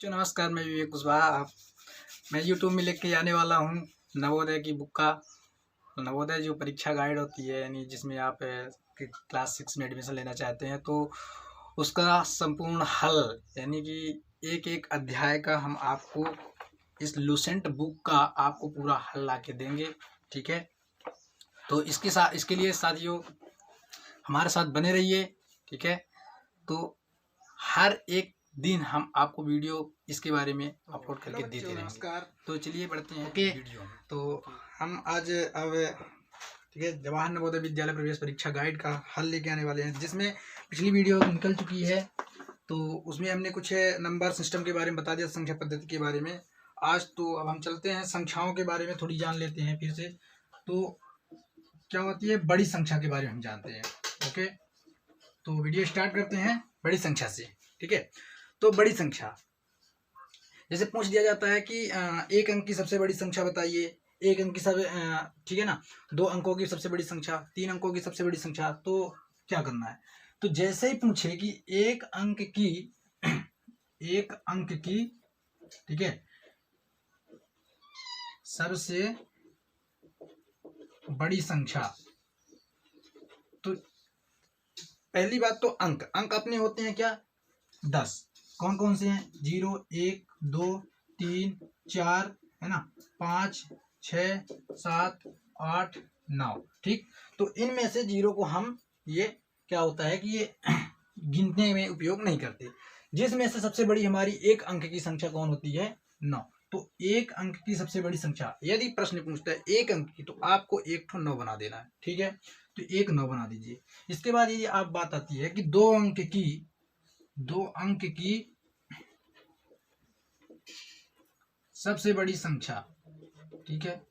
जो नमस्कार, मैं विवेक कुशवाहा। मैं यूट्यूब में लेके आने वाला हूँ नवोदय की बुक का। नवोदय जो परीक्षा गाइड होती है, यानी जिसमें आप क्लास 6 में एडमिशन लेना चाहते हैं, तो उसका संपूर्ण हल, यानी कि एक एक अध्याय का हम आपको इस लूसेंट बुक का आपको पूरा हल ला के देंगे। ठीक है, तो इसके लिए साथियों हमारे साथ बने रहिए। ठीक है, तो हर एक दिन हम आपको वीडियो इसके बारे में अपलोड करके देते रहेंगे। नमस्कार, तो चलिए बढ़ते हैं वीडियो में। तो हम आज अब ठीक है जवाहर नवोदय विद्यालय प्रवेश परीक्षा गाइड का हल लेके आने वाले हैं, जिसमें पिछली वीडियो निकल चुकी है। तो उसमें हमने कुछ नंबर सिस्टम के बारे में बता दिया, संख्या पद्धति के बारे में। आज तो अब हम चलते हैं संख्याओं के बारे में थोड़ी जान लेते हैं फिर से। तो क्या होती है बड़ी संख्या के बारे में हम जानते हैं। ओके, तो वीडियो स्टार्ट करते हैं बड़ी संख्या से। ठीक है, तो बड़ी संख्या जैसे पूछ दिया जाता है कि एक अंक की सबसे बड़ी संख्या बताइए। एक अंक की सब ठीक है ना, 2 अंकों की सबसे बड़ी संख्या, 3 अंकों की सबसे बड़ी संख्या। तो क्या करना है, तो जैसे ही पूछे कि एक अंक की ठीक है सबसे बड़ी संख्या, तो पहली बात तो अंक अपने होते हैं क्या, 10। कौन कौन से हैं, 0, 1, 2, 3, 4 है ना, 5, 6, 7, 8, 9। ठीक, तो इनमें से 0 को हम ये क्या होता है कि ये गिनने में उपयोग नहीं करते। जिसमें से सबसे बड़ी हमारी एक अंक की संख्या कौन होती है, 9। तो एक अंक की सबसे बड़ी संख्या, यदि प्रश्न पूछता है एक अंक की, तो आपको एक ठो 9 बना देना है। ठीक है, तो एक 9 बना दीजिए। इसके बाद ये आप बात आती है कि दो अंक की सबसे बड़ी संख्या। ठीक है,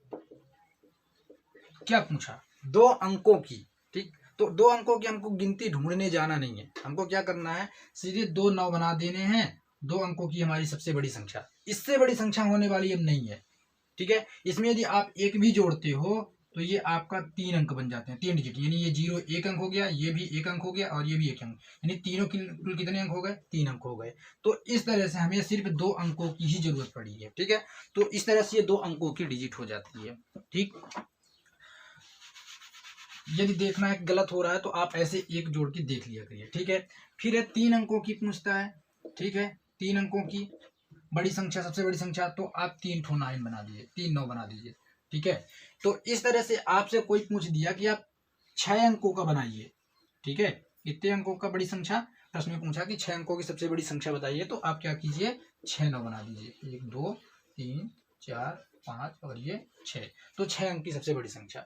क्या पूछा, 2 अंकों की। ठीक, तो 2 अंकों की हमको गिनती ढूंढने जाना नहीं है, हमको क्या करना है, सीधे 2 9 बना देने हैं। 2 अंकों की हमारी सबसे बड़ी संख्या, इससे बड़ी संख्या होने वाली अब नहीं है। ठीक है, इसमें यदि आप एक भी जोड़ते हो तो ये आपका 3 अंक बन जाते हैं, 3 डिजिट। यानी ये 0 एक अंक हो गया, ये भी एक अंक हो गया, और ये भी एक अंक, यानी तीनों की कुल कितने अंक हो गए, 3 अंक हो गए। तो इस तरह से हमें सिर्फ 2 अंकों की ही जरूरत पड़ी है। ठीक है, तो इस तरह से ये 2 अंकों की डिजिट हो जाती है। ठीक, यदि देखना है गलत हो रहा है तो आप ऐसे एक जोड़ के देख लिया करिए। ठीक है, फिर है 3 अंकों की पूछता है। ठीक है, 3 अंकों की बड़ी संख्या, सबसे बड़ी संख्या, तो आप 3 ठो 9 बना दीजिए, 3 9 बना दीजिए। ठीक है, तो इस तरह से आपसे कोई पूछ दिया कि आप 6 अंकों का बनाइए। ठीक है, कितने अंकों का बड़ी संख्या, प्रश्न में पूछा कि 6 अंकों की सबसे बड़ी संख्या बताइए, तो आप क्या कीजिए, 6 9 बना दीजिए, 1 2 3 4 5 और ये 6। तो 6 अंक की सबसे बड़ी संख्या।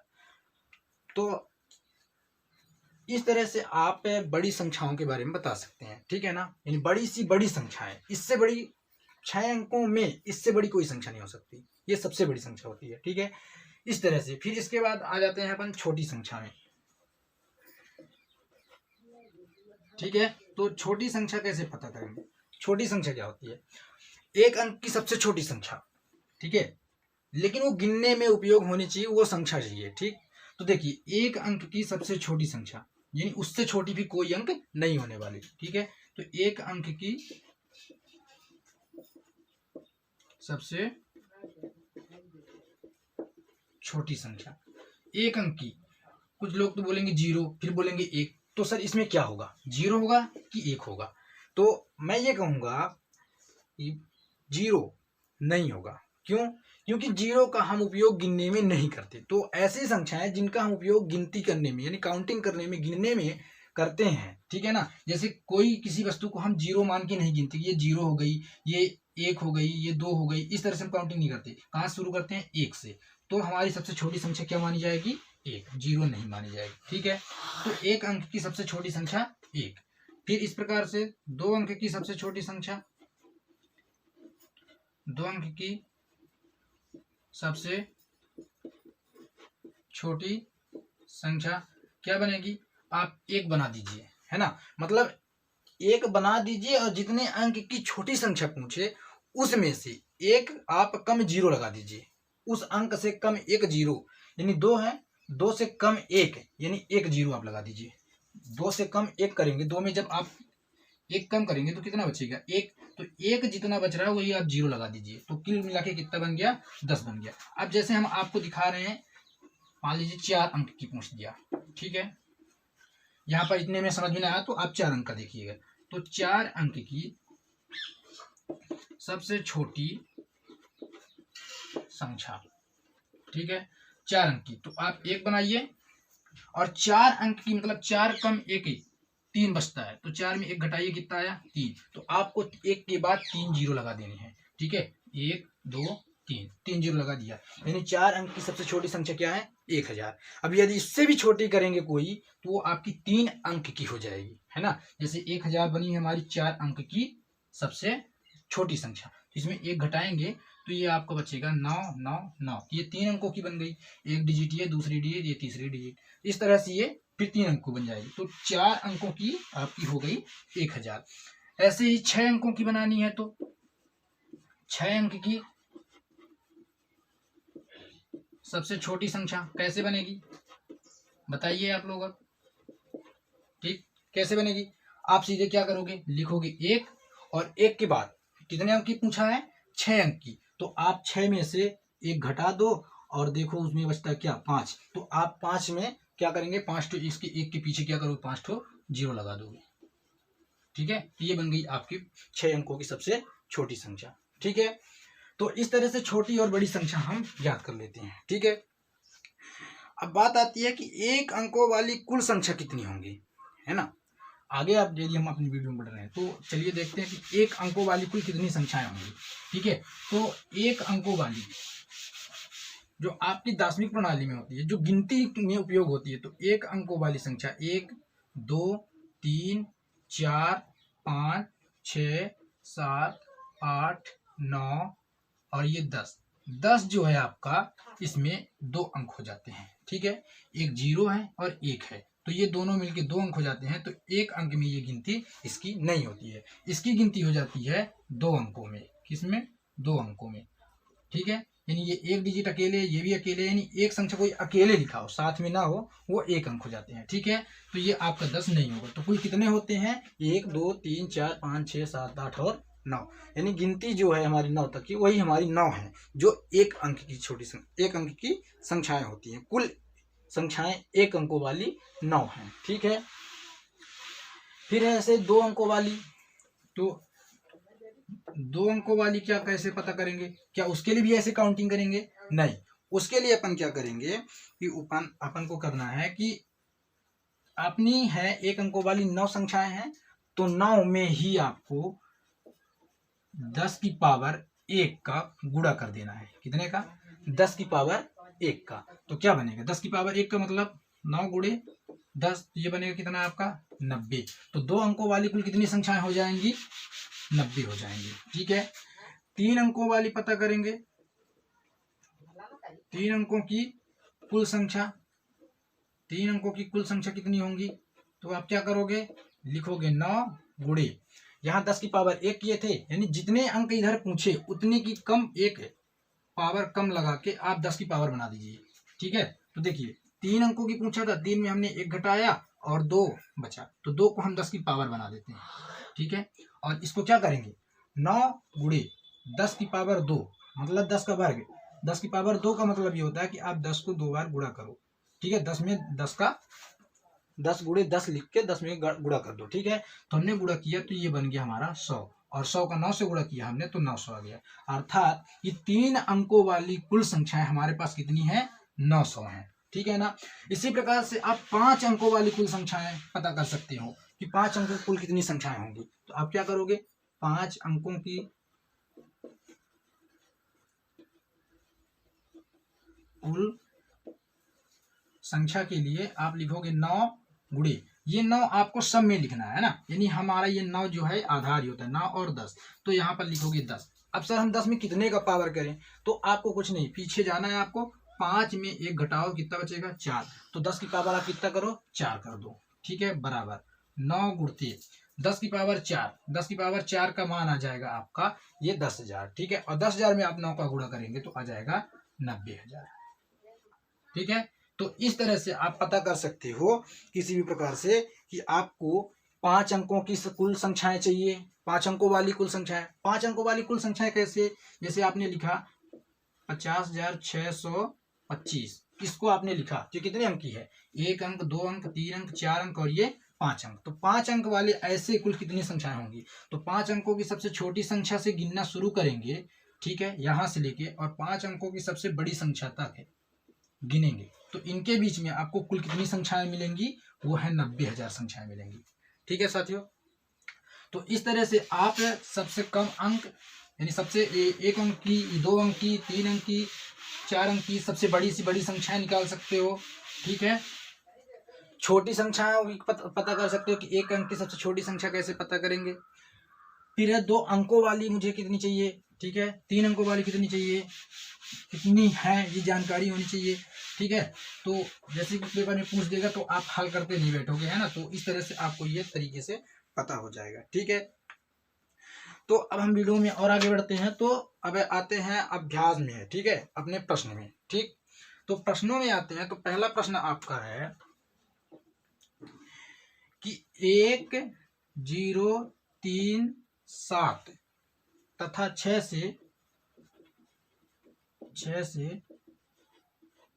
तो इस तरह से आप बड़ी संख्याओं के बारे में बता सकते हैं। ठीक है ना, यानी बड़ी सी बड़ी संख्याएं, इससे बड़ी 6 अंकों में इससे बड़ी कोई संख्या नहीं हो सकती, ये सबसे बड़ी संख्या होती है। ठीक है, इस तरह से। फिर इसके बाद आ जाते हैं अपन छोटी संख्या में। ठीक है, तो छोटी संख्या कैसे पता करेंगे, छोटी संख्या क्या होती है, एक अंक की सबसे छोटी संख्या। ठीक है, लेकिन वो गिनने में उपयोग होनी चाहिए, वो संख्या चाहिए। ठीक, तो देखिए एक अंक की सबसे छोटी संख्या, यानी उससे छोटी भी कोई अंक नहीं होने वाली। ठीक है, तो एक अंक की सबसे छोटी संख्या, एक अंक की, कुछ लोग तो बोलेंगे 0, फिर बोलेंगे 1। तो सर इसमें क्या होगा, 0 होगा कि 1 होगा, तो मैं ये कहूंगा कि 0 नहीं होगा। क्यों, क्योंकि 0 का हम उपयोग गिनने में नहीं करते। तो ऐसी संख्याएं जिनका हम उपयोग गिनती करने में, यानी काउंटिंग करने में, गिनने में करते हैं। ठीक है ना, जैसे कोई किसी वस्तु को हम 0 मान के नहीं गिनते, ये 0 हो गई, ये 1 हो गई, ये 2 हो गई, इस तरह से हम काउंटिंग नहीं करते। कहाँ शुरू करते हैं, 1 से। तो हमारी सबसे छोटी संख्या क्या मानी जाएगी, 1, 0 नहीं मानी जाएगी। ठीक है, तो एक अंक की सबसे छोटी संख्या 1। फिर इस प्रकार से 2 अंक की सबसे छोटी संख्या, 2 अंक की सबसे छोटी संख्या क्या बनेगी, आप 1 बना दीजिए, है ना, मतलब 1 बना दीजिए, और जितने अंक की छोटी संख्या पूछे उसमें से एक आप कम 0 लगा दीजिए। उस अंक से कम एक 0, यानी 2 है, 2 से कम 1, यानी 1 0 आप लगा दीजिए। 2 से कम 1 करेंगे, 2 में जब आप एक कम करेंगे तो कितना बचेगा, एक। तो एक जितना बच रहा है वही आप 0 लगा दीजिए, तो कुल मिला के कितना बन गया, 10 बन गया। अब जैसे हम आपको दिखा रहे हैं, मान लीजिए 4 अंक की पूछ दिया, ठीक है, यहाँ पर इतने में समझ में आया तो आप 4 अंक का देखिएगा। तो 4 अंक की सबसे छोटी संख्या, ठीक है, 4 अंक की, तो आप 1 बनाइए, और 4 अंक की मतलब 4 कम 1 3 बचता है, तो 4 में 1 घटाइए, कितना आया, 3। तो आपको 1 के बाद 3 जीरो लगा देने हैं, ठीक है, 1 2 3 जीरो लगा दिया, यानी 4 अंक की सबसे छोटी संख्या क्या है, 1000। अब यदि इससे भी छोटी करेंगे कोई, तो वो आपकी 3 अंक की हो जाएगी, है ना। जैसे 1000 बनी है हमारी 4 अंक की सबसे छोटी संख्या, तो इसमें 1 घटाएंगे तो ये आपको बचेगा 999, ये 3 अंकों की बन गई, एक डिजिट ये, दूसरी डिजिट ये, तीसरी डिजिट, इस तरह से ये फिर 3 अंकों बन जाएगी। तो 4 अंकों की आपकी हो गई 1000। ऐसे ही 6 अंकों की बनानी है, तो 6 अंक की सबसे छोटी संख्या कैसे बनेगी, बताइए आप लोग। अब ठीक कैसे बनेगी, आप सीधे क्या करोगे, लिखोगे 1, और 1 के बाद कितने अंक की पूछा है, 6 अंक की, तो आप 6 में से 1 घटा दो, और देखो उसमें बचता है क्या, 5। तो आप 5 में क्या करेंगे, 5 ठो इसके 1 के पीछे क्या करोगे, 5 ठो जीरो लगा दोगे, ठीक है। ये बन गई आपकी 6 अंकों की सबसे छोटी संख्या, ठीक है। तो इस तरह से छोटी और बड़ी संख्या हम याद कर लेते हैं, ठीक है। अब बात आती है कि 1 अंकों वाली कुल संख्या कितनी होंगी, है ना। आगे आप यदि हम अपनी वीडियो में बढ़ रहे हैं तो चलिए देखते हैं कि 1 अंकों वाली कुल कितनी संख्याएं होंगी, ठीक है। तो 1 अंकों वाली जो आपकी दार्शनिक प्रणाली में होती है, जो गिनती में उपयोग होती है, तो 1 अंकों वाली संख्या 1 2 3 4 5 6 7 8 9 और ये 10 जो है आपका, इसमें 2 अंक हो जाते हैं, ठीक है। एक 0 है और 1 है, तो ये दोनों मिलके 2 अंक हो जाते हैं, तो 1 अंक में ये गिनती इसकी नहीं होती है, इसकी गिनती हो जाती है 2 अंकों में, किसमें, 2 अंकों में, ठीक है। यानी ये एक डिजिट अकेले, ये भी अकेले, यानी एक संख्या कोई अकेले लिखा हो, साथ में ना हो, वो 1 अंक हो जाते हैं, ठीक है। तो ये आपका 10 नहीं होगा। तो कुल कितने होते हैं, 1 2 3 4 5 6 7 8 और 9, यानी गिनती जो है हमारी 9 तक की, वही हमारी 9 है, जो 1 अंक की छोटी 1 अंक की संख्याएं होती हैं। कुल संख्याएं 1 अंकों वाली 9 हैं, ठीक है। फिर ऐसे 2 अंकों वाली, तो 2 अंकों वाली क्या कैसे पता करेंगे, क्या उसके लिए भी ऐसे काउंटिंग करेंगे, नहीं। उसके लिए अपन क्या करेंगे कि अपन को करना है कि अपनी है 1 अंकों वाली 9 संख्याएं हैं, तो 9 में ही आपको 10 की पावर 1 का गुणा कर देना है, कितने का, 10 की पावर 1 का। तो क्या बनेगा, 10 की पावर 1 का मतलब 9 गुणे 10, ये बनेगा कितना आपका, 90। तो 2 अंकों वाली कुल कितनी संख्याएं हो जाएंगी, 90 हो जाएंगी, ठीक है। 3 अंकों वाली पता करेंगे, 3 अंकों की कुल संख्या, 3 अंकों की कुल संख्या कितनी होंगी, तो आप क्या करोगे, लिखोगे 9 गुणे, यहाँ 10 की पावर 1 किए थे, यानी जितने अंक इधर पूछे उतने की कम 1 पावर कम लगा के आप 10 की पावर बना दीजिए, ठीक है। तो देखिए 3 अंकों की पूछा था, 3 में हमने 1 घटाया और 2 बचा, तो 2 को हम 10 की पावर बना देते हैं, ठीक है। और इसको क्या करेंगे, 9 गुणे 10 की पावर 2 मतलब 10 का वर्ग, 10 की पावर 2 का मतलब ये होता है कि आप 10 को 2 बार गुणा करो, ठीक है। 10 में 10 का 10 गुणे 10 लिख के 10 में गुणा कर दो, ठीक है। तो हमने गुणा किया तो ये बन गया हमारा 100, और 100 का 9 से गुणा किया हमने तो 900 आ गया। अर्थात ये 3 अंकों वाली कुल संख्याएं हमारे पास कितनी है, 900 है, ठीक है ना। इसी प्रकार से आप 5 अंकों वाली कुल संख्याएं पता कर सकते हो कि 5 अंकों की कुल कितनी संख्याएं होंगी। तो आप क्या करोगे, 5 अंकों की कुल संख्या के लिए आप लिखोगे 9 गुणे, ये 9 आपको सब में लिखना है ना, यानी हमारा ये 9 जो है आधार ही होता है, 9 और 10, तो यहाँ पर लिखोगे 10। अब सर हम 10 में कितने का पावर करें, तो आपको कुछ नहीं, पीछे जाना है आपको, 5 में 1 घटाओ कितना बचेगा, 4, तो 10 की पावर आप कितना करो, 4 कर दो, ठीक है, बराबर 9 गुणते 10 की पावर 4, 10 की पावर 4 का मान आ जाएगा आपका ये 10,000, ठीक है। और 10,000 में आप 9 का गुणा करेंगे तो आ जाएगा 90,000, ठीक है। तो इस तरह से आप पता कर सकते हो किसी भी प्रकार से कि आपको 5 अंकों की कुल संख्याएं चाहिए, 5 अंकों वाली कुल संख्याएं। 5 अंकों वाली कुल संख्याएं कैसे, जैसे आपने लिखा 50,625, इसको आपने लिखा जो कितने अंक की है, 1 अंक, 2 अंक, 3 अंक, 4 अंक और ये 5 अंक। तो 5 अंक वाले ऐसे कुल कितनी संख्याएं होंगी, तो 5 अंकों की सबसे छोटी संख्या से गिनना शुरू करेंगे, ठीक है, यहां से लेके, और 5 अंकों की सबसे बड़ी संख्या तक है गिनेंगे, तो इनके बीच में आपको कुल कितनी संख्याएं मिलेंगी, वो है 90,000 संख्याएं मिलेंगी। ठीक है साथियों, तो इस तरह से आप सबसे कम अंक यानी सबसे 1 अंक की, 2 अंक की, 3 अंक की, 4 अंक की सबसे बड़ी सी बड़ी संख्याएं निकाल सकते हो। ठीक है, छोटी संख्याओं की पता कर सकते हो कि 1 अंक की सबसे छोटी संख्या कैसे पता करेंगे। फिर है 2 अंकों वाली मुझे कितनी चाहिए, ठीक है, 3 अंकों वाली कितनी चाहिए, कितनी है ये जानकारी होनी चाहिए। ठीक है, तो जैसे कि पेपर में पूछ देगा तो आप हल करते नहीं बैठोगे, है ना, तो इस तरह से आपको ये तरीके से पता हो जाएगा। ठीक है, तो अब हम वीडियो में और आगे बढ़ते हैं, तो अब आते हैं अभ्यास में, ठीक है, अपने प्रश्न में। ठीक, तो प्रश्नों में आते हैं, तो पहला प्रश्न आपका है कि 1, 0, 3, 7 तथा 6 से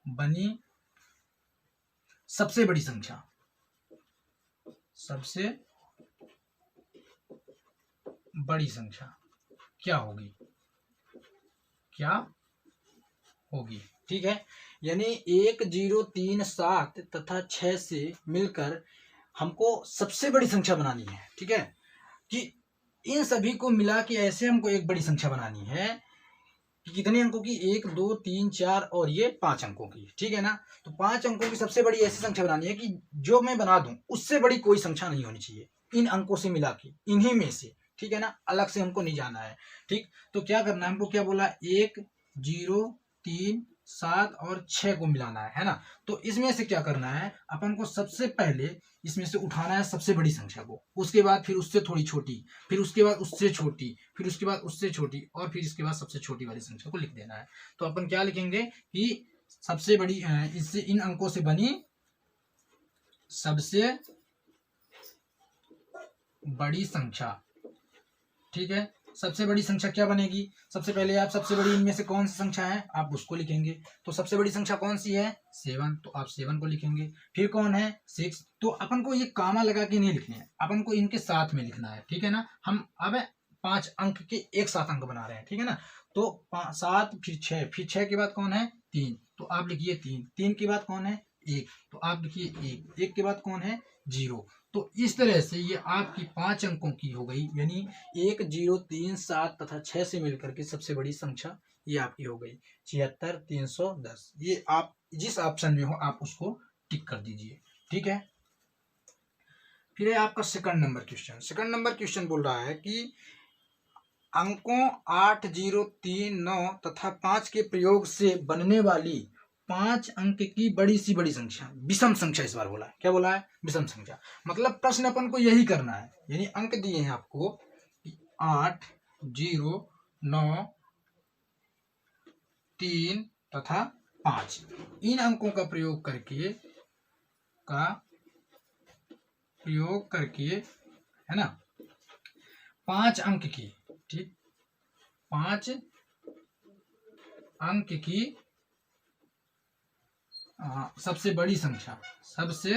बनी सबसे बड़ी संख्या क्या होगी, ठीक है, यानी 1, 0, 3, 7 तथा 6 से मिलकर हमको सबसे बड़ी संख्या बनानी है। ठीक है, कि इन सभी को मिला के ऐसे हमको एक बड़ी संख्या बनानी है कि कितने अंकों की, 1, 2, 3, 4 और ये 5 अंकों की। ठीक है ना, तो 5 अंकों की सबसे बड़ी ऐसी संख्या बनानी है कि जो मैं बना दूं उससे बड़ी कोई संख्या नहीं होनी चाहिए, इन अंकों से मिला के, इन्हीं में से। ठीक है ना, अलग से हमको नहीं जाना है। ठीक, तो क्या करना है हमको, क्या बोला, 1, 0, 3, 7 और 6 को मिलाना है ना। तो इसमें से क्या करना है, अपन को सबसे पहले इसमें से उठाना है सबसे बड़ी संख्या को, उसके बाद फिर उससे थोड़ी छोटी, फिर उसके बाद उससे छोटी, फिर उसके बाद उससे छोटी, और फिर इसके बाद सबसे छोटी वाली संख्या को लिख देना है। तो अपन क्या लिखेंगे कि सबसे बड़ी, इससे इन अंकों से बनी सबसे बड़ी संख्या। ठीक है, सबसे बड़ी संख्या क्या बनेगी, सबसे पहले आप सबसे बड़ी इनमें से कौन सी संख्या है आप उसको लिखेंगे। तो सबसे बड़ी संख्या कौन सी है, 7, तो आप 7 को लिखेंगे। फिर कौन है, 6, तो अपन को ये कामा लगा के नहीं लिखने हैं, अपन को इनके साथ में लिखना है। ठीक है ना, हम अब 5 अंक के एक साथ अंक बना रहे हैं। ठीक है ना, तो 7, फिर 6, फिर 6 के बाद कौन है, 3, तो आप लिखिए 3, 3 के बाद कौन है, 1, तो आप लिखिए 1, 1 के बाद कौन है, 0। तो इस तरह से ये आपकी 5 अंकों की हो गई, यानी 1, 0, 3, 7 तथा 6 से मिलकर के सबसे बड़ी संख्या ये आपकी हो गई 76,310। ये आप जिस ऑप्शन में हो आप उसको टिक कर दीजिए। ठीक है, फिर है आपका second number question. Second number question बोल रहा है कि अंकों 8, 0, 3, 9 तथा 5 के प्रयोग से बनने वाली 5 अंक की बड़ी सी बड़ी संख्या, विषम संख्या इस बार बोला है। क्या बोला है, विषम संख्या। मतलब प्रश्न अपन को यही करना है, यानी अंक दिए हैं आपको 8, 0, 9, 3 तथा 5, इन अंकों का प्रयोग करके है ना 5 अंक की, ठीक, 5 अंक की सबसे बड़ी संख्या, सबसे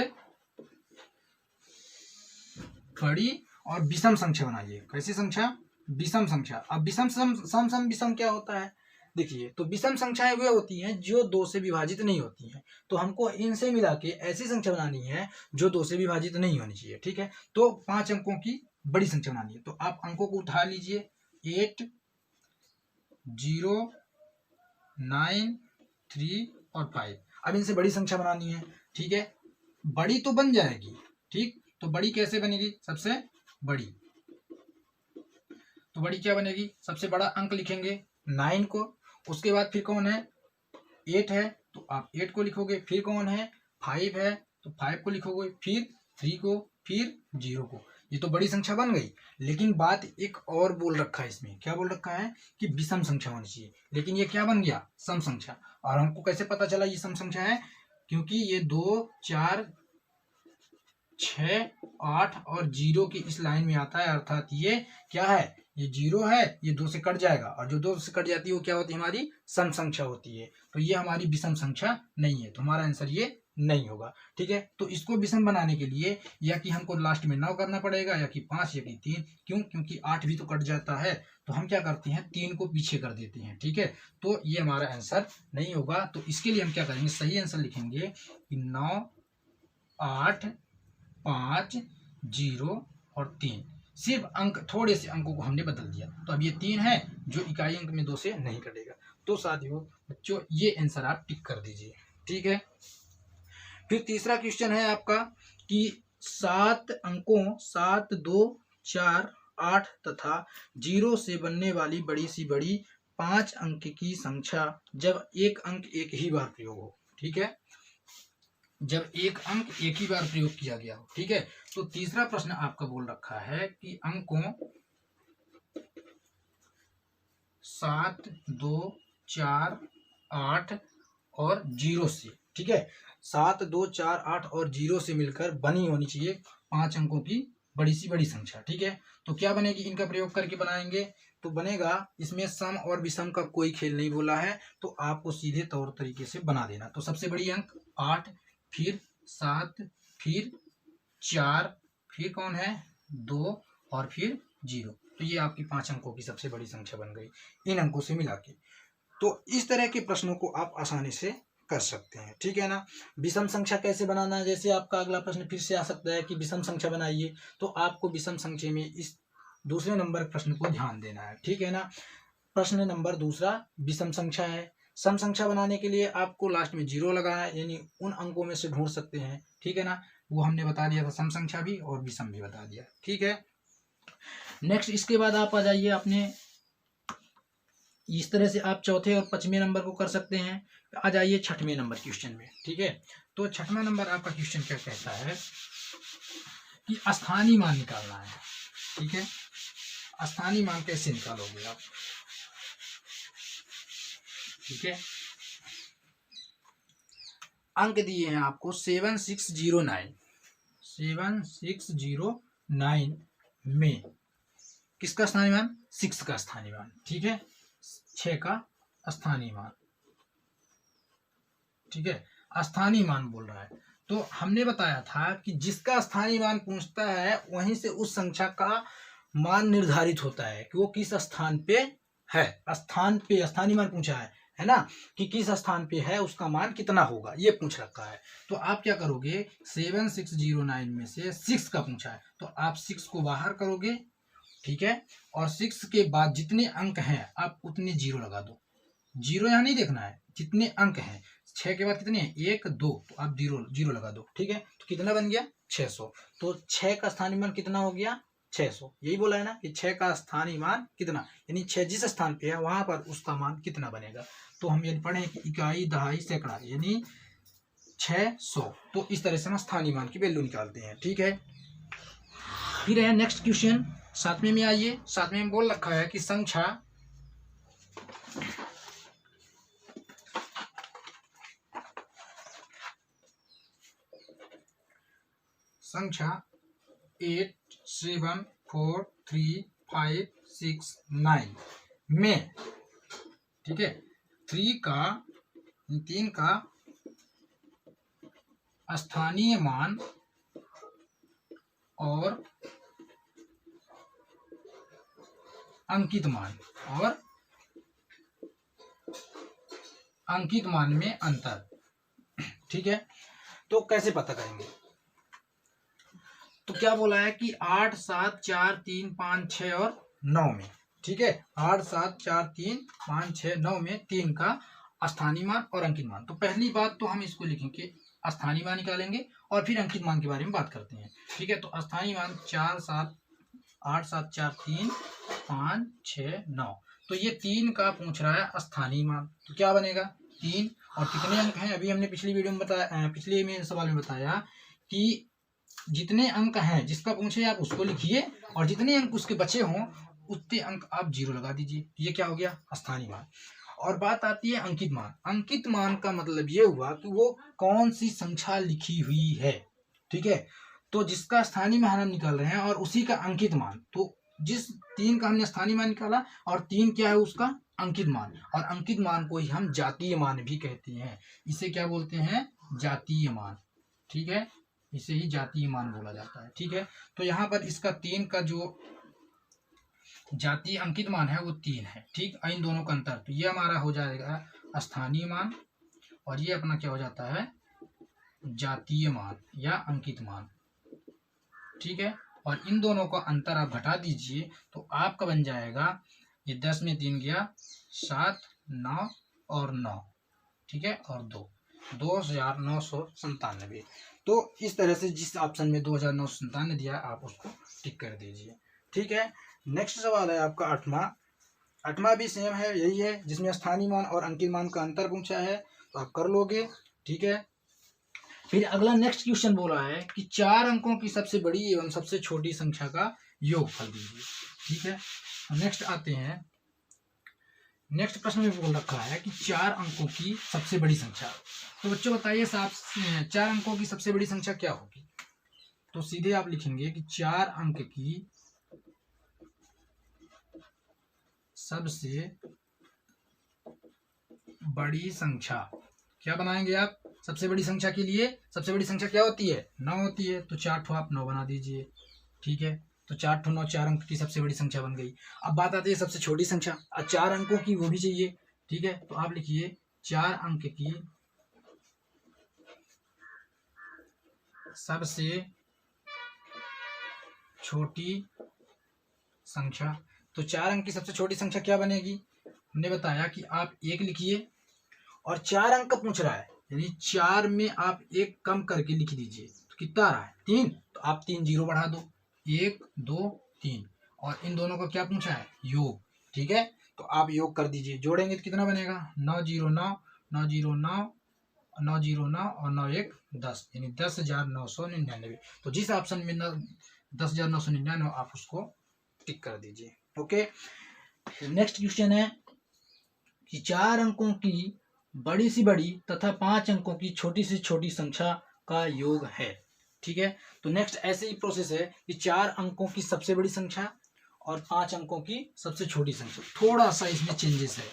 बड़ी और विषम संख्या बनाइए। कैसी संख्या, विषम संख्या। अब विषम सम विषम क्या होता है, देखिए, तो विषम संख्याएं वे होती हैं जो 2 से विभाजित नहीं होती हैं, तो हमको इनसे मिला के ऐसी संख्या बनानी है जो 2 से विभाजित नहीं होनी चाहिए। ठीक है, तो 5 अंकों की बड़ी संख्या बनानी है, तो आप अंकों को उठा लीजिए, 8, 0, 9, 3 और 5। अब इनसे बड़ी संख्या बनानी है। ठीक है, बड़ी तो बन जाएगी, ठीक, तो बड़ी कैसे बनेगी, सबसे बड़ी, तो बड़ी क्या बनेगी, सबसे बड़ा अंक लिखेंगे 9 को, उसके बाद फिर कौन है, 8 है, तो आप 8 को लिखोगे, फिर कौन है, 5 है, तो 5 को लिखोगे, फिर 3 को, फिर 0 को। ये तो बड़ी संख्या बन गई, लेकिन बात एक और बोल रखा है इसमें, क्या बोल रखा है कि विषम संख्या होनी चाहिए, लेकिन ये क्या बन गया, सम संख्या। और हमको कैसे पता चला ये सम संख्या है, क्योंकि ये 2, 4 6, 8 और 0 की इस लाइन में आता है, अर्थात ये क्या है, ये 0 है, ये 2 से कट जाएगा और जो 2 से कट जाती है वो क्या होती है, हमारी सम संख्या होती है। तो ये हमारी विषम संख्या नहीं है, तो हमारा आंसर ये नहीं होगा। ठीक है, तो इसको विषम बनाने के लिए या कि हमको लास्ट में 9 करना पड़ेगा या कि 5 या कि 3। क्यों? क्योंकि 8 भी तो कट जाता है, तो हम क्या करते हैं, 3 को पीछे कर देते हैं। ठीक है, तो ये हमारा आंसर नहीं होगा। तो इसके लिए हम क्या करेंगे, सही आंसर लिखेंगे कि 9, 8, 5, 0 और 3। सिर्फ अंक, थोड़े से अंकों को हमने बदल दिया, तो अब ये 3 है जो इकाई अंक में 2 से नहीं कटेगा। तो साथियों बच्चों ये आंसर आप टिक कर दीजिए। ठीक है, फिर तीसरा क्वेश्चन है आपका कि 7 अंकों 7, 2, 4, 8 तथा 0 से बनने वाली बड़ी सी बड़ी 5 अंक की संख्या जब एक अंक एक ही बार प्रयोग हो। ठीक है, जब एक अंक एक ही बार प्रयोग किया गया हो। ठीक है, तो तीसरा प्रश्न आपका बोल रखा है कि अंकों 7, 2, 4, 8 और 0 से, ठीक है, 7, 2, 4, 8 और 0 से मिलकर बनी होनी चाहिए 5 अंकों की बड़ी सी बड़ी संख्या। ठीक है, तो क्या बनेगी, इनका प्रयोग करके बनाएंगे तो बनेगा, इसमें सम और विषम का कोई खेल नहीं बोला है, तो आपको सीधे तौर तरीके से बना देना। तो सबसे बड़ी अंक 8, फिर 7, फिर 4, फिर कौन है 2 और फिर 0। तो ये आपकी 5 अंकों की सबसे बड़ी संख्या बन गई इन अंकों से मिला के। तो इस तरह के प्रश्नों को आप आसानी से कर सकते हैं। ठीक है ना, विषम संख्या कैसे बनाना है, जैसे आपका अगला प्रश्न फिर से आ सकता है कि विषम संख्या बनाइए, तो आपको विषम संख्या में इस दूसरे नंबर प्रश्न को ध्यान देना है। ठीक है ना, प्रश्न नंबर दूसरा विषम संख्या है। सम संख्या बनाने के लिए आपको लास्ट में 0 लगाना है, यानी उन अंकों में से ढूंढ सकते हैं। ठीक है ना, वो हमने बता दिया था, सम संख्या भी और विषम भी बता दिया। ठीक है, नेक्स्ट इसके बाद आप आ जाइए अपने, इस तरह से आप चौथे और 5वें नंबर को कर सकते हैं। आ जाइए 6वें नंबर क्वेश्चन में। ठीक है, तो 6वां नंबर आपका क्वेश्चन क्या कहता है कि स्थानीय मान निकालना है। ठीक है, स्थानीय मान कैसे निकालोगे आप। ठीक है, अंक दिए हैं आपको 7609। 7609 में किसका स्थानीय मान, 6 का स्थानीय मान। ठीक है, 6 का स्थानीय मान। ठीक है, स्थानीय मान बोल रहा है, तो हमने बताया था कि जिसका स्थानीय मान पूछता है वहीं से उस संख्या का मान निर्धारित होता है कि वो किस स्थान पे है। स्थान पे स्थानीय मान पूछा है ना, कि किस स्थान पे है, उसका मान कितना होगा, ये पूछ रखा है। तो आप क्या करोगे, 7609 में से 6 का पूछा है तो आप 6 को बाहर करोगे। ठीक है, और 6 के बाद जितने अंक हैं आप उतने 0 लगा दो। 0 यहाँ नहीं देखना है, जितने अंक हैं 6 के बाद कितने हैं, 1, 2, तो आप 0 लगा दो। ठीक है, तो कितना बन गया 600। तो 6 का स्थानीय मान कितना हो गया 600। यही बोला है ना कि 6 का स्थानीय मान कितना, यानी 6 जिस स्थान पे है वहां पर उसका मान कितना बनेगा। तो हम ये पढ़े कि इकाई, दहाई, सैकड़ा, यानी 600। तो इस तरह से हम स्थानीय मान की वैल्यू निकालते हैं। ठीक है, फिर है नेक्स्ट क्वेश्चन 7वें में आइए। 7वें में बोल रखा है कि संख्या संख्या 8, 7, 4, 3, 5, 6, 9 में, ठीक है, 3 का स्थानीय मान और अंकित मान, और अंकित मान में अंतर। ठीक है, तो कैसे पता करेंगे, तो क्या बोला है कि 8, 7, 4, 3, 5, 6 और 9 में। ठीक है, 8, 7, 4, 3, 5, 6, 9 में 3 का स्थानीय मान और अंकित मान। तो पहली बात तो हम इसको लिखेंगे, स्थानीय मान निकालेंगे और फिर अंकित मान के बारे में बात करते हैं। ठीक है, तो स्थानीय मान 4, 7, 8, 7, 4, 3, 5, 6, 9। तो ये 3 का पूछ रहा है स्थानीय मान, तो क्या बनेगा 3। और कितने अंक हैं, अभी हमने पिछली वीडियो में बताया, पिछले में सवाल में बताया कि जितने अंक हैं जिसका पूछे आप उसको लिखिए और जितने अंक उसके बचे हों उतने अंक आप 0 लगा दीजिए। ये क्या हो गया स्थानीय मान। और बात आती है अंकित मान। अंकित मान का मतलब ये हुआ कि वो कौन सी संख्या लिखी हुई है। ठीक है, तो जिसका स्थानीय मान हम निकाल रहे हैं और उसी का अंकित मान, तो जिस 3 का हमने स्थानीय मान निकाला और 3 क्या है उसका अंकित मान, और अंकित मान को ही हम जातीय मान भी कहते हैं। इसे क्या बोलते हैं? जातीय मान। ठीक है, इसे ही जातीय मान बोला जाता है। ठीक है, तो यहाँ पर इसका 3 का जो जातीय अंकित मान है वो 3 है। ठीक, इन दोनों का अंतर, तो ये हमारा हो जाएगा स्थानीय मान और ये अपना क्या हो जाता है? जातीय मान या अंकित मान। ठीक है, और इन दोनों का अंतर आप घटा दीजिए तो आपका बन जाएगा, ये 10 में 3 गया 7, 9 और 9। ठीक है, और 2997। तो इस तरह से जिस ऑप्शन में 2997 दिया आप उसको टिक कर दीजिए। ठीक है, नेक्स्ट सवाल है आपका 8वां भी सेम है, यही है जिसमें स्थानीय मान और अंकित मान का अंतर पूछा है, तो आप कर लोगे। ठीक है, फिर अगला नेक्स्ट क्वेश्चन बोला है कि 4 अंकों की सबसे बड़ी एवं सबसे छोटी संख्या का योगफल दीजिए। ठीक है, नेक्स्ट आते हैं, नेक्स्ट प्रश्न में बोल रखा है कि 4 अंकों की सबसे बड़ी संख्या। तो बच्चों बताइए साहब, 4 अंकों की सबसे बड़ी संख्या क्या होगी? तो सीधे आप लिखेंगे कि 4 अंक की सबसे बड़ी संख्या क्या बनाएंगे आप? सबसे बड़ी संख्या के लिए सबसे बड़ी संख्या क्या होती है? 9 होती है, तो 4 ठो आप 9 बना दीजिए। ठीक है, तो 4 ठो 9 4 अंक की सबसे बड़ी संख्या बन गई। अब बात आती है सबसे छोटी संख्या, 4 अंकों की वो भी चाहिए। ठीक है, तो आप लिखिए 4 अंक की सबसे छोटी संख्या। तो 4 अंक की सबसे छोटी संख्या क्या बनेगी? हमने बताया कि आप 1 लिखिए और 4 अंक पूछ रहा है, यानी 4 में आप 1 कम करके लिख दीजिए, तो कितना आ रहा है? 3, तो आप 3 जीरो बढ़ा दो, 1 2 3, और इन दोनों को क्या पूछा है? योग। ठीक है, तो आप योग कर दीजिए, जोड़ेंगे तो कितना बनेगा? 9 0 9 9 0 9 9 0 9 और 9 1 10, यानी 10,999। तो जिस ऑप्शन में 10,999 आप उसको टिक कर दीजिए। ओके, नेक्स्ट क्वेश्चन है कि 4 अंकों की बड़ी सी बड़ी तथा 5 अंकों की छोटी से छोटी संख्या का योग है। ठीक है, तो नेक्स्ट ऐसे ही प्रोसेस है कि 4 अंकों की सबसे बड़ी संख्या और 5 अंकों की सबसे छोटी संख्या। थोड़ा सा इसमें चेंजेस है,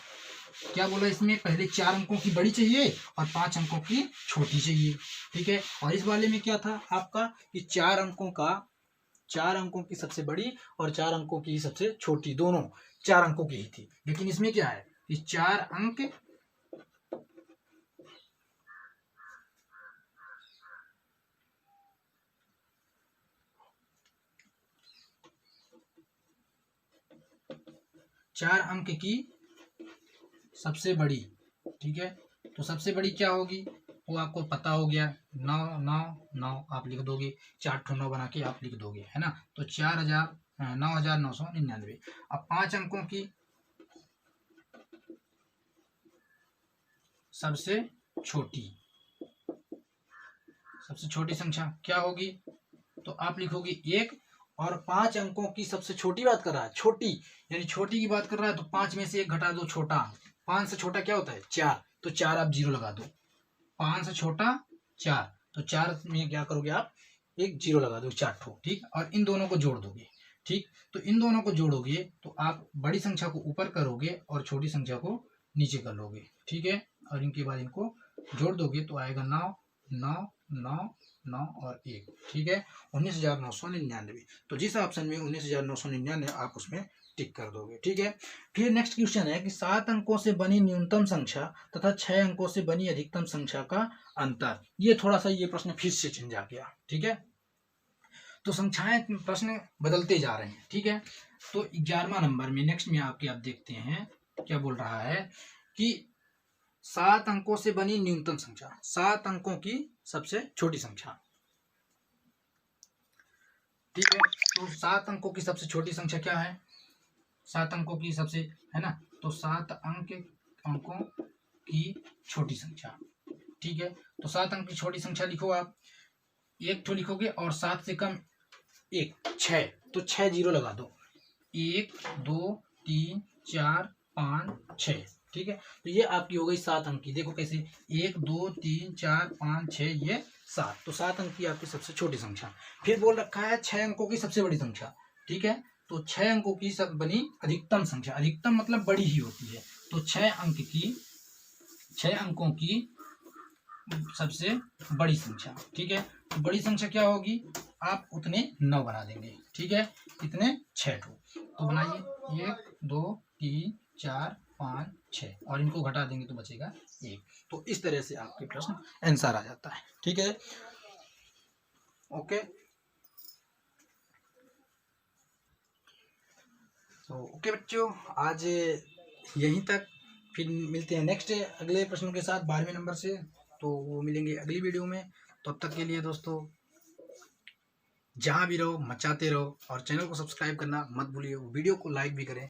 क्या बोला इसमें? पहले 4 अंकों की बड़ी चाहिए और 5 अंकों की छोटी चाहिए। ठीक है, और इस वाले में क्या था आपका कि 4 अंकों की सबसे बड़ी और 4 अंकों की सबसे छोटी, दोनों 4 अंकों की ही थी। लेकिन इसमें क्या है कि 4 अंक की सबसे बड़ी। ठीक है, तो सबसे बड़ी क्या होगी वो आपको पता हो गया, 9 9 9 आप लिख दोगे, 4 ठो 9 बना के आप लिख दोगे, है ना। तो 9,999। अब 5 अंकों की सबसे छोटी संख्या क्या होगी? तो आप लिखोगे 1, और 5 अंकों की सबसे छोटी बात कर रहा है, छोटी यानी छोटी की बात कर रहा है, तो 5 में से 1 घटा दो, छोटा। 5 से छोटा क्या होता है? 4, तो 4 आप 0 लगा दो। 5 से छोटा 4, तो 4 में क्या करोगे आप? 1 0 लगा दो, 4 ठो। ठीक, और इन दोनों को जोड़ दोगे। ठीक, तो इन दोनों को जोड़ोगे तो आप बड़ी संख्या को ऊपर करोगे और छोटी संख्या को नीचे कर लोगे। ठीक है, और इनके बाद इनको जोड़ दोगे तो आएगा 9 9 9 9 और 1। ठीक है, 19,999। तो जिस ऑप्शन में 19,999 आप उसमें टिक कर दोगे। ठीक है, फिर नेक्स्ट क्वेश्चन है कि 7 अंकों से बनी न्यूनतम संख्या तथा 6 अंकों से बनी अधिकतम संख्या का अंतर। ये थोड़ा सा ये प्रश्न फिर से चेंज आ गया। ठीक है, तो संख्याएं प्रश्न बदलते जा रहे हैं। ठीक है, तो 11वां नंबर में नेक्स्ट में आप देखते हैं क्या बोल रहा है कि 7 अंकों से बनी न्यूनतम संख्या, 7 अंकों की सबसे छोटी संख्या। ठीक है, तो 7 अंकों की सबसे छोटी संख्या क्या है? 7 अंकों की सबसे, है ना, तो 7 अंकों की छोटी संख्या। ठीक है, तो 7 अंक की छोटी संख्या लिखो आप, 1 ठो लिखोगे और 7 से कम 1 6, तो 6 0 लगा दो, 1 2 3 4 5 6। ठीक है। तो ये आपकी हो गई 7 अंक की। देखो कैसे 1 2 3 4 5 6 ये 7, तो 7 अंक की आपकी सबसे छोटी संख्या। फिर बोल रखा है 6 अंकों की सबसे बड़ी संख्या। ठीक है, तो 6 अंकों की सब बनी अधिकतम संख्या। अधिकतम मतलब बड़ी ही होती है। तो 6 अंकों की सबसे बड़ी संख्या। ठीक है, तो बड़ी संख्या क्या होगी, आप उतने 9 बना देंगे। ठीक है, कितने 6 ठो, तो बनाइए 1 2 3 4 5 6 और इनको घटा देंगे तो बचेगा 1। तो इस तरह से आपके प्रश्न आंसर आ जाता है। ठीक है, ओके। तो ओके बच्चों, आज यहीं तक। फिर मिलते हैं नेक्स्ट अगले प्रश्न के साथ 12वें नंबर से। तो वो मिलेंगे अगली वीडियो में। तो अब तक के लिए दोस्तों, जहाँ भी रहो मचाते रहो, और चैनल को सब्सक्राइब करना मत भूलिए, वीडियो को लाइक भी करें।